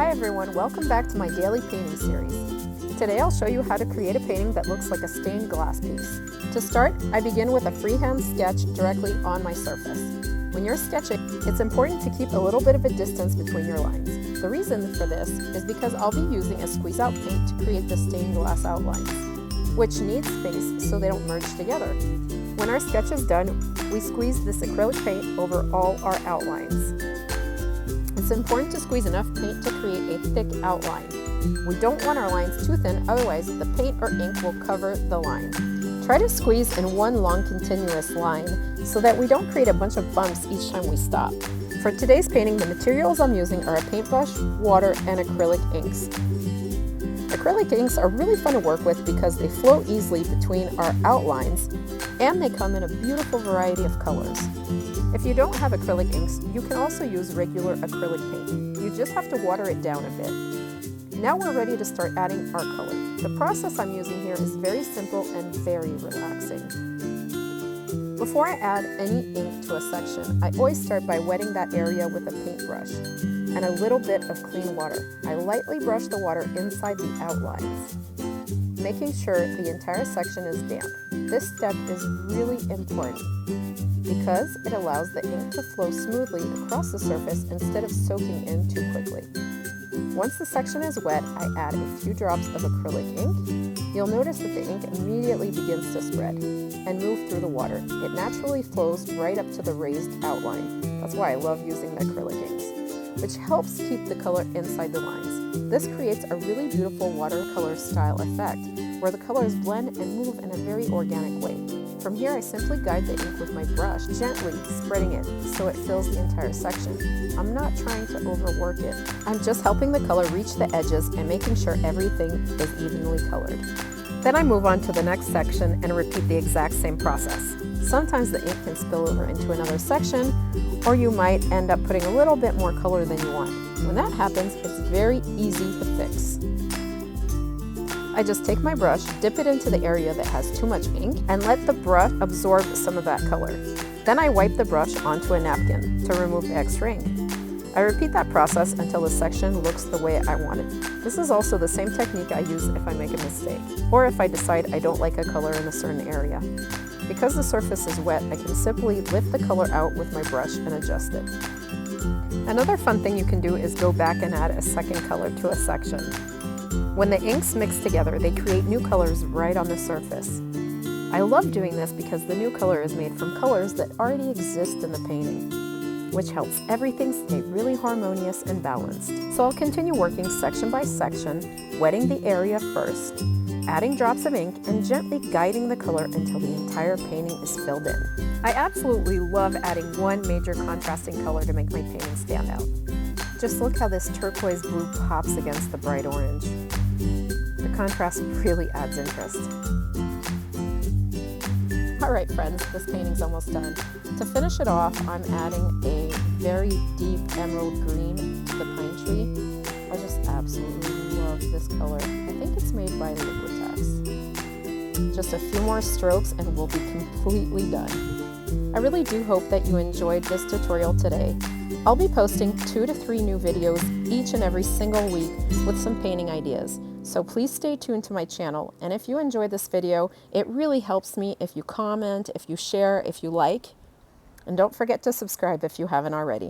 Hi everyone, welcome back to my daily painting series. Today I'll show you how to create a painting that looks like a stained glass piece. To start, I begin with a freehand sketch directly on my surface. When you're sketching, it's important to keep a little bit of a distance between your lines. The reason for this is because I'll be using a squeeze-out paint to create the stained glass outlines, which need space so they don't merge together. When our sketch is done, we squeeze this acrylic paint over all our outlines. It's important to squeeze enough paint to create a thick outline. We don't want our lines too thin, otherwise the paint or ink will cover the line. Try to squeeze in one long continuous line so that we don't create a bunch of bumps each time we stop. For today's painting, the materials I'm using are a paintbrush, water, and acrylic inks. Acrylic inks are really fun to work with because they flow easily between our outlines and they come in a beautiful variety of colors. If you don't have acrylic inks, you can also use regular acrylic paint. You just have to water it down a bit. Now we're ready to start adding our color. The process I'm using here is very simple and very relaxing. Before I add any ink to a section, I always start by wetting that area with a paintbrush and a little bit of clean water. I lightly brush the water inside the outlines, making sure the entire section is damp. This step is really important because it allows the ink to flow smoothly across the surface instead of soaking in too quickly. Once the section is wet, I add a few drops of acrylic ink. You'll notice that the ink immediately begins to spread and move through the water. It naturally flows right up to the raised outline. That's why I love using the acrylic inks, which helps keep the color inside the lines. This creates a really beautiful watercolor-style effect, where the colors blend and move in a very organic way. From here, I simply guide the ink with my brush, gently spreading it so it fills the entire section. I'm not trying to overwork it. I'm just helping the color reach the edges and making sure everything is evenly colored. Then I move on to the next section and repeat the exact same process. Sometimes the ink can spill over into another section, or you might end up putting a little bit more color than you want. When that happens, it's very easy to fix. I just take my brush, dip it into the area that has too much ink, and let the brush absorb some of that color. Then I wipe the brush onto a napkin to remove the extra ink. I repeat that process until the section looks the way I want it. This is also the same technique I use if I make a mistake, or if I decide I don't like a color in a certain area. Because the surface is wet, I can simply lift the color out with my brush and adjust it. Another fun thing you can do is go back and add a second color to a section. When the inks mix together, they create new colors right on the surface. I love doing this because the new color is made from colors that already exist in the painting, which helps everything stay really harmonious and balanced. So I'll continue working section by section, wetting the area first, adding drops of ink, and gently guiding the color until the entire painting is filled in. I absolutely love adding one major contrasting color to make my painting stand out. Just look how this turquoise blue pops against the bright orange. The contrast really adds interest. Alright friends, this painting's almost done. To finish it off, I'm adding a very deep emerald green to the pine tree. I just absolutely love this color. I think it's made by Liquitex. Just a few more strokes and we'll be completely done. I really do hope that you enjoyed this tutorial today. I'll be posting 2 to 3 new videos each and every single week with some painting ideas. So please stay tuned to my channel, and if you enjoyed this video, it really helps me if you comment, if you share, if you like, and don't forget to subscribe if you haven't already.